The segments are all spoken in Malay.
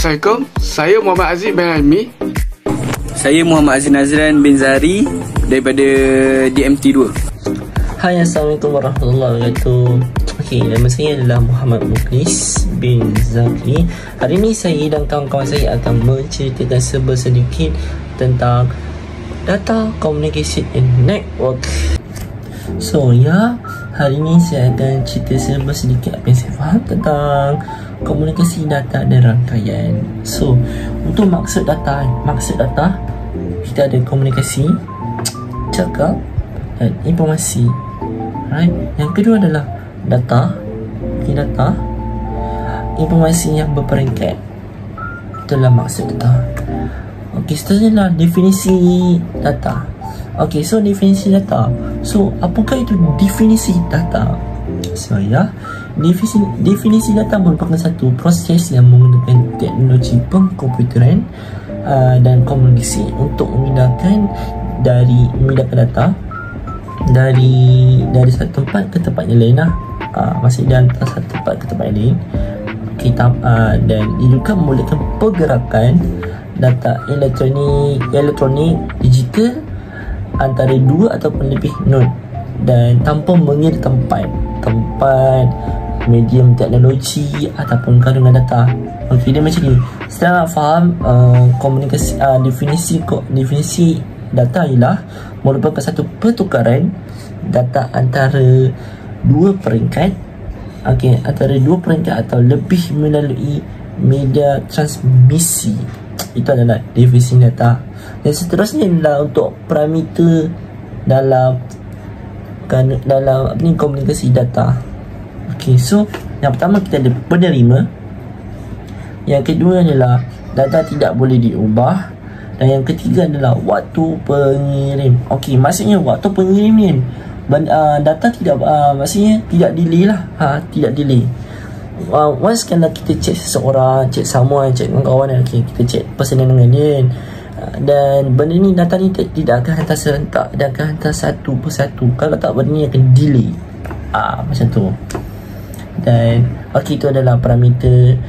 Assalamualaikum, saya Muhammad Aziz bin Almi. Saya Muhammad Aziz Nazran bin Zahari daripada DMT2. Hai, Assalamualaikum warahmatullahi wabarakatuh. Okey, nama saya adalah Muhammad Mukhlis bin Zakri. Hari ini saya dan kawan-kawan saya akan menceritakan sedikit tentang Data Communication and Network. So ya, hari ini saya akan cerita sedikit apa yang saya faham tentang komunikasi data dan rangkaian. So, untuk maksud data kita ada komunikasi, cakap dan informasi. Right? Yang kedua adalah data. Data, informasi yang berperingkat. Itulah maksud data. Okey, seterusnya adalah definisi data. Okey, so definisi data. So, apakah itu definisi data? So ya, definisi data merupakan satu proses yang menggunakan teknologi pengkomputeran dan komunikasi untuk memindahkan data dari satu tempat ke tempat yang lain lah. Maksudnya antara satu tempat ke tempat yang lain. Dan ia juga membolehkan pergerakan data elektronik digital antara dua ataupun lebih node dan tanpa mengira tempat, medium teknologi ataupun kandungan data. Okey, dia macam ni. Setelah nak faham komunikasi, definisi data ialah merupakan satu pertukaran data antara dua peringkat. Okey, antara dua peringkat atau lebih melalui media transmisi. Itu adalah definisi data. Dan seterusnya adalah untuk parameter dalam komunikasi data. Okey, so yang pertama kita ada penerima. Yang kedua adalah data tidak boleh diubah. Dan yang ketiga adalah waktu pengirim. Okey, maksudnya waktu pengirim ni data tidak maksudnya tidak delay lah. Tidak delay. Once kalau kita cek seseorang, cek someone, cek kawan, okay, kita cek personal dengan dia, dan benda ni, data ni tidak akan hantar serentak dan akan hantar satu persatu. Kalau tak, benda ni akan delay. Macam tu. Dan okey, itu adalah parameter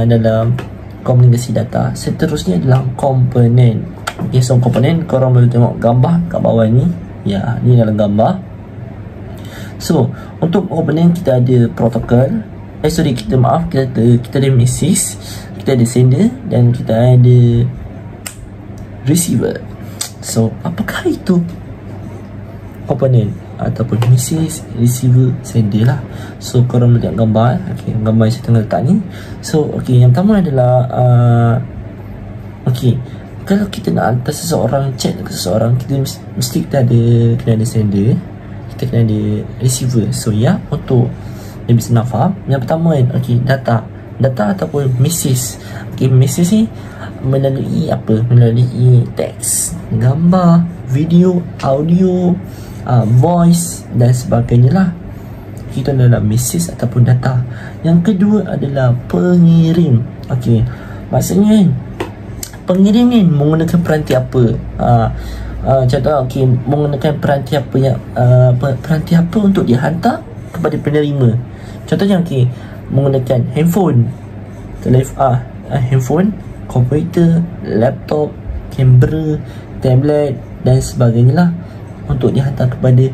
dalam komunikasi data. Seterusnya adalah komponen. Okay, so komponen, korang boleh tengok gambar kat bawah ni. Ya, ni dalam gambar. So, untuk komponen kita ada protokol. Kita ada message, kita ada sender dan kita ada receiver. So, apakah itu komponen ataupun message, receiver, sender lah. So, korang boleh tengok gambar. Okay, gambar yang saya tengah letak ni. So, okay, yang pertama adalah okay, kalau kita nak hantar seseorang, chat ke seseorang, kita mesti kena ada sender, kita kena ada receiver. So ya, untuk lebih senang faham, yang pertama kan, okay, data ataupun message. Okay, message ni melalui apa? Melalui teks, gambar, video, audio, voice dan sebagainya lah. Itu adalah message ataupun data. Yang kedua adalah pengirim. Okay, maksudnya kan, pengirim ni menggunakan peranti apa? Contoh, okay, menggunakan peranti apa yang peranti apa untuk dihantar kepada penerima. Contohnya, okay, menggunakan handphone, handphone, komputer, laptop, kamera, tablet dan sebagainya lah untuk dihantar kepada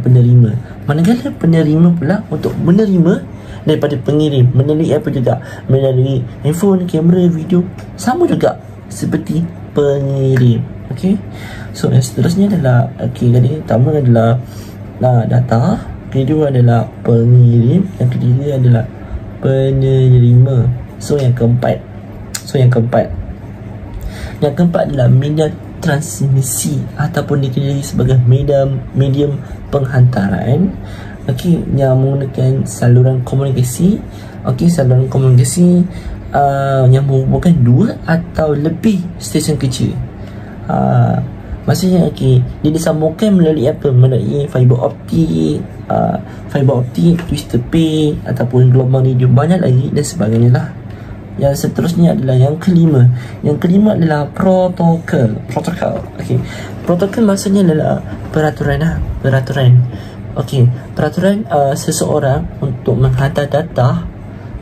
penerima. Manakala penerima pula untuk menerima daripada pengirim melalui apa juga, melalui handphone, kamera, video, sama juga seperti pengirim. Okey, so yang seterusnya adalah, okey, jadi pertama adalah data, kedua adalah pengirim, yang ketiga adalah penerima. So yang keempat adalah media transmisi ataupun dikenali sebagai medium penghantaran. Okey, yang menggunakan saluran komunikasi. Okey, saluran komunikasi yang menghubungkan dua atau lebih stesen kecil. Maksudnya, okey, dia disambungkan melalui apa? Melalui fiber optik, twisted pair ataupun gelombang radio, banyak lagi dan sebagainya lah. Yang seterusnya adalah yang kelima. Yang kelima adalah protokol. Okey, protokol maksudnya adalah peraturan. Okey, peraturan seseorang untuk menghantar data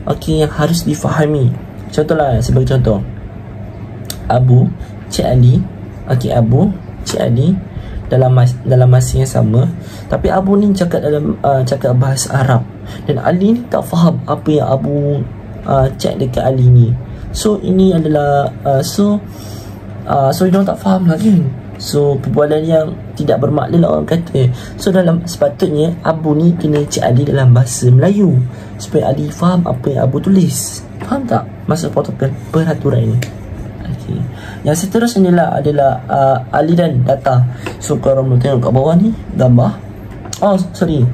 okey, yang harus difahami. Contohlah, sebagai contoh, Abu, Cik Ali, okey, Abu, Cik Ali dalam masa yang sama, tapi Abu ni cakap cakap bahasa Arab dan Ali ni tak faham apa yang Abu cak dekat Ali ni. So ini adalah so dia tak faham lagi. So perbualan yang tidak bermakna lah orang kata. So sepatutnya Abu ni kena Cik Ali dalam bahasa Melayu supaya Ali faham apa yang Abu tulis. Faham tak maksud peraturan ini? Okay. Yang seterusnya adalah aliran data. So korang boleh tengok kat bawah ni gambar. Oh sorry,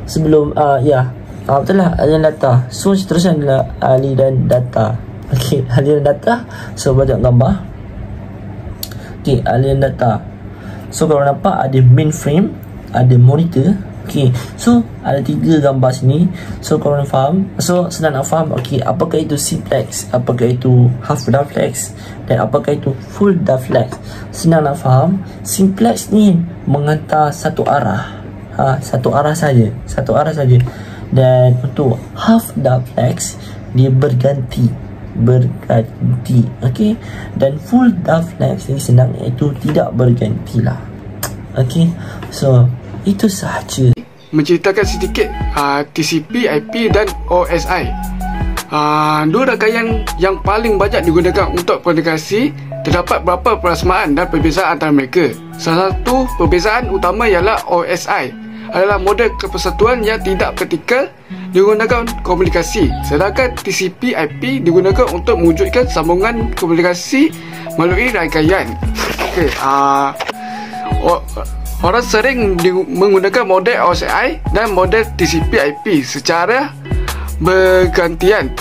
sebelum betul lah, aliran data. So seterusnya adalah aliran data. Okay, aliran data. So banyak gambar. Okay, aliran data. So korang nampak ada mainframe, ada monitor. Okay, so ada 3 gambar sini. So korang faham. So senang nak faham. Okay, apakah itu simplex, apakah itu half duplex, dan apakah itu full duplex. Senang nak faham. Simplex ni menghantar satu arah, satu arah saja. Dan untuk half duplex dia berganti. Okay, dan full duplex ni senang, iaitu tidak bergantilah. Okay, so itu sahaja. Menceritakan sedikit TCP, IP dan OSI. Dua rangkaian yang paling banyak digunakan untuk komunikasi. Terdapat beberapa persamaan dan perbezaan antara mereka. Salah satu perbezaan utama ialah OSI adalah model kepersatuan yang tidak vertikal digunakan komunikasi, sedangkan TCP IP digunakan untuk mewujudkan sambungan komunikasi melalui rangkaian. Okay, orang sering menggunakan model OSI dan model TCP IP secara bergantian,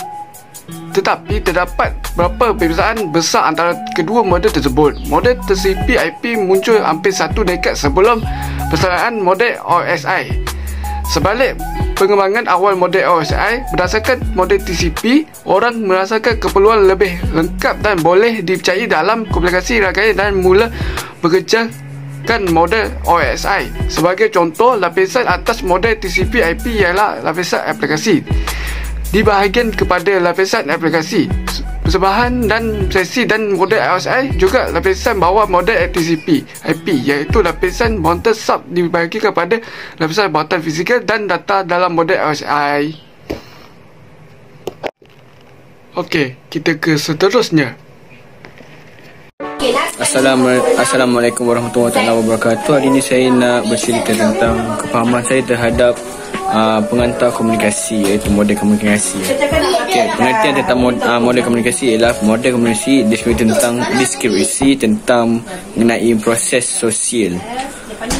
tetapi terdapat beberapa perbezaan besar antara kedua model tersebut. Model TCP IP muncul hampir 1 dekad sebelum persalinan model OSI. Sebalik pengembangan awal model OSI, berdasarkan model TCP, orang merasakan keperluan lebih lengkap dan boleh dipercayai dalam komunikasi rangkaian dan mula bekerjakan model OSI. Sebagai contoh, lapisan atas model TCP IP ialah lapisan aplikasi, dibahagian kepada lapisan aplikasi persembahan dan sesi, dan model OSI juga lapisan bawah model TCP IP, iaitu lapisan bawah sub dibahagi kepada lapisan bawah fizikal dan data dalam model OSI. Okey, kita ke seterusnya. Assalamualaikum warahmatullahi wabarakatuh. Hari ini saya nak bercerita tentang kefahaman saya terhadap pengantar komunikasi, iaitu model komunikasi. Okay, pengertian tentang model komunikasi ialah model komunikasi deskripsi tentang mengenai proses sosial,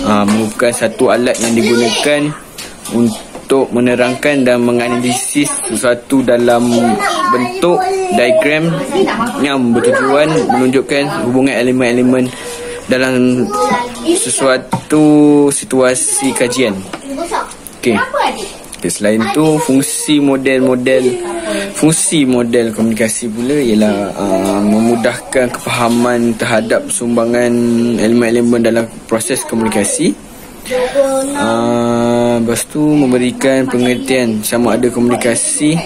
merupakan satu alat yang digunakan untuk menerangkan dan menganalisis sesuatu dalam bentuk diagram yang bertujuan menunjukkan hubungan elemen-elemen dalam sesuatu situasi kajian. Okay, selain itu fungsi model komunikasi pula ialah memudahkan kefahaman terhadap sumbangan elemen-elemen dalam proses komunikasi. Lepas tu memberikan pengertian sama ada komunikasi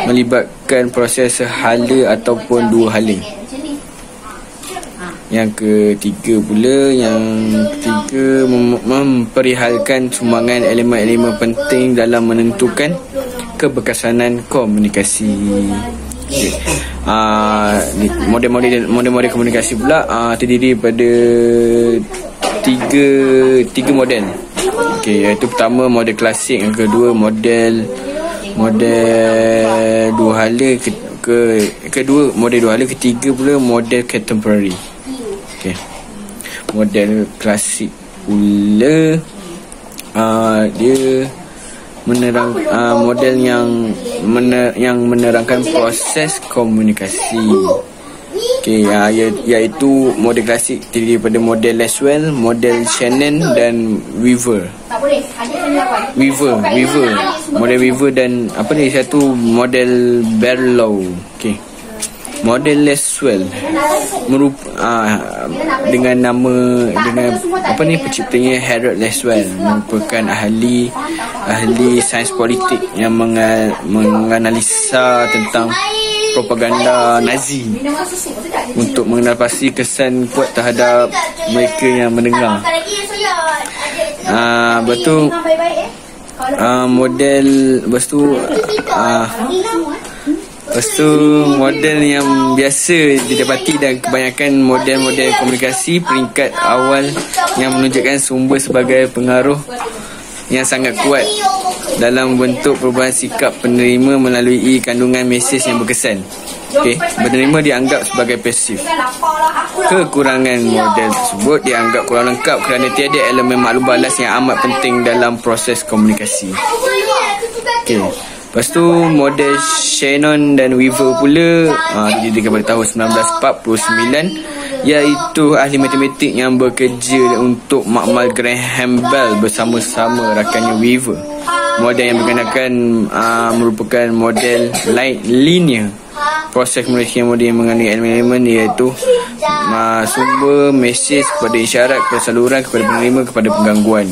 melibatkan proses sehala ataupun dua hala. Yang ketiga pula, memperihalkan sumbangan elemen-elemen penting dalam menentukan keberkesanan komunikasi. Okay. Model komunikasi pula terdiri pada tiga model. Okay, iaitu pertama model klasik, yang kedua model dua hala, kedua model dua hala, ketiga pula model contemporary. Okay. Model klasik pula dia model yang menerangkan proses komunikasi. Okay, iaitu model klasik terdiri daripada model Laswell, model Shannon dan Weaver. Model Weaver dan apa ni satu model Berlow. Okay. Model Laswell dengan penciptanya Harold Laswell, merupakan ahli sains politik yang menganalisa tentang propaganda Nazi untuk mengenal pasti kesan kuat terhadap mereka yang mendengar. Model yang biasa didapati dan kebanyakan model-model komunikasi peringkat awal yang menunjukkan sumber sebagai pengaruh yang sangat kuat dalam bentuk perubahan sikap penerima melalui kandungan mesej yang berkesan. Penerima dianggap sebagai pasif. Kekurangan model tersebut dianggap kurang lengkap kerana tiada elemen maklum balas yang amat penting dalam proses komunikasi. Lepas tu model Shannon dan Weaver pula didirikan pada tahun 1949, iaitu ahli matematik yang bekerja untuk makmal Graham Bell bersama-sama rakannya Weaver. Model yang berkenaan merupakan model linear. Proses komunikasi model yang mengandungi elemen-elemen iaitu sumber, mesej kepada isyarat, kepada saluran, kepada penerima, kepada penggangguan.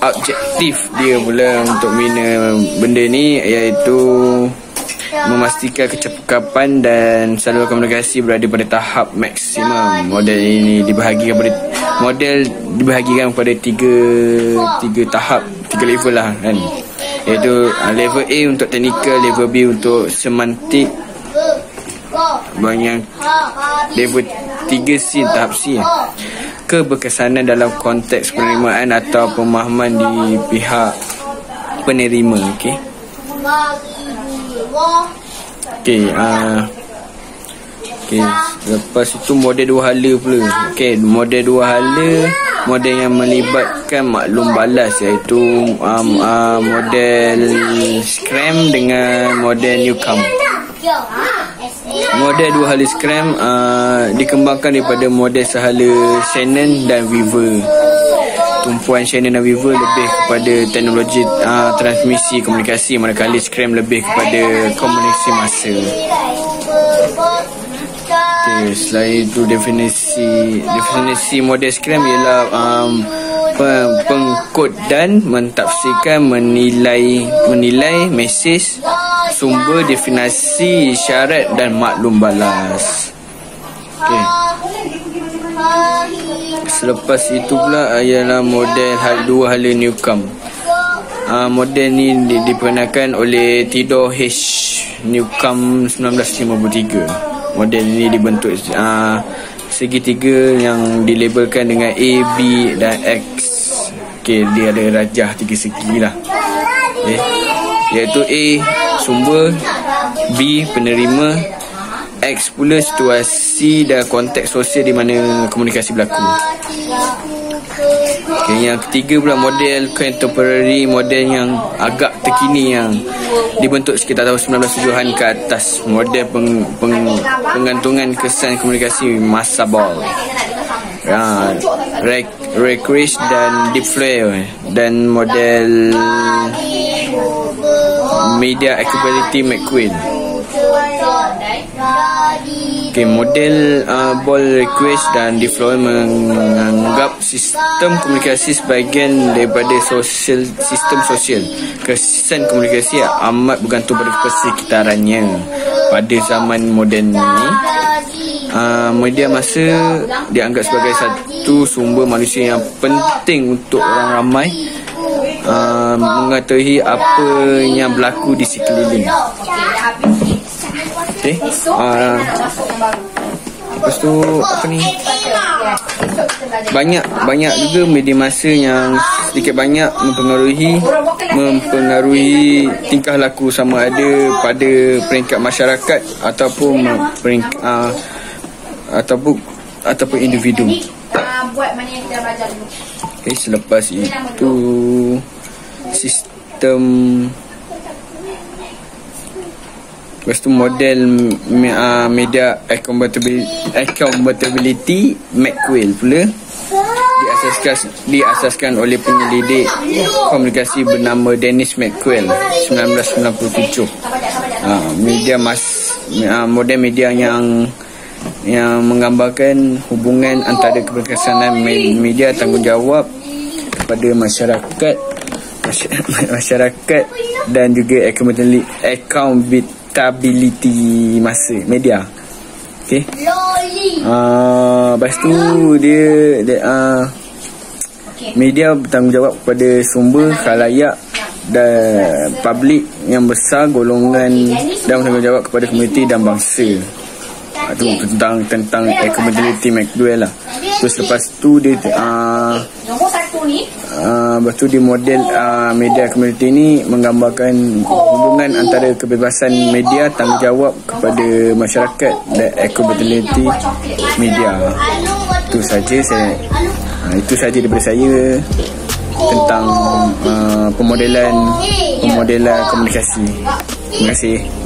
Objektif dia pula untuk membina benda ni iaitu memastikan kecakapan dan saluran komunikasi berada pada tahap maksimum. Model ini dibahagikan kepada tiga tahap, 3 level lah kan. Iaitu level A untuk teknikal, level B untuk semantik, level 3C, tahap C, keberkesanan dalam konteks penerimaan atau pemahaman di pihak penerima. Lepas itu model dua hala pula. Model dua hala, model yang melibatkan maklum balas, iaitu model Scrum dengan model Newcomb. Model dua hala Scrum dikembangkan daripada model sehala Shannon dan Weaver. Tumpuan Shannon dan Weaver lebih kepada teknologi transmisi komunikasi, manakala Scrum lebih kepada komunikasi massa. Selain itu definisi model Scrum ialah pengkodan, mentafsirkan, menilai mesej, sumber, definisi, isyarat dan maklum balas. Selepas itu pula ialah model dua hala Newcomb. Model ni diperkenalkan oleh Theodore H. Newcomb 1953. Model ini dibentuk segitiga yang dilabelkan dengan A, B dan X. Dia ada rajah 3 segi lah. Iaitu A sumber, B penerima, X pula situasi dan konteks sosial di mana komunikasi berlaku. Yang ketiga pula model contemporary, model yang agak terkini yang dibentuk sekitar tahun 1970-an ke atas. Model pengantungan kesan komunikasi massa ball, Recreation dan Deep Flare, dan model Media Equality McQueen. Model Ball Request dan Deflow menganggap sistem komunikasi sebahagian daripada sistem sosial. Kesan komunikasi amat bergantung pada persekitarannya. Pada zaman moden ini, media massa dianggap sebagai satu sumber manusia yang penting untuk orang ramai mengetahui apa yang berlaku di sekeliling. Lepas tu banyak juga media massa yang sedikit banyak mempengaruhi tingkah laku sama ada pada peringkat masyarakat ataupun ataupun individu. Selepas itu sistem. Lepas tu model media accountability McQueen pula diasaskan oleh penyelidik komunikasi bernama Dennis McQueen 1997. model media yang menggambarkan hubungan antara keberkesanan media tanggungjawab kepada masyarakat dan juga accountability masa media. Okey. Lepas tu dia media bertanggungjawab kepada sumber khalayak dan publik yang besar, golongan, dan bertanggungjawab kepada komuniti dan bangsa. Itu tentang accountability McDowell lah. Terus lepas tu dia lepas tu di model media community ni menggambarkan hubungan antara kebebasan media, tanggungjawab kepada masyarakat dan accountability media. Itu saja daripada saya tentang pemodelan komunikasi. Terima kasih.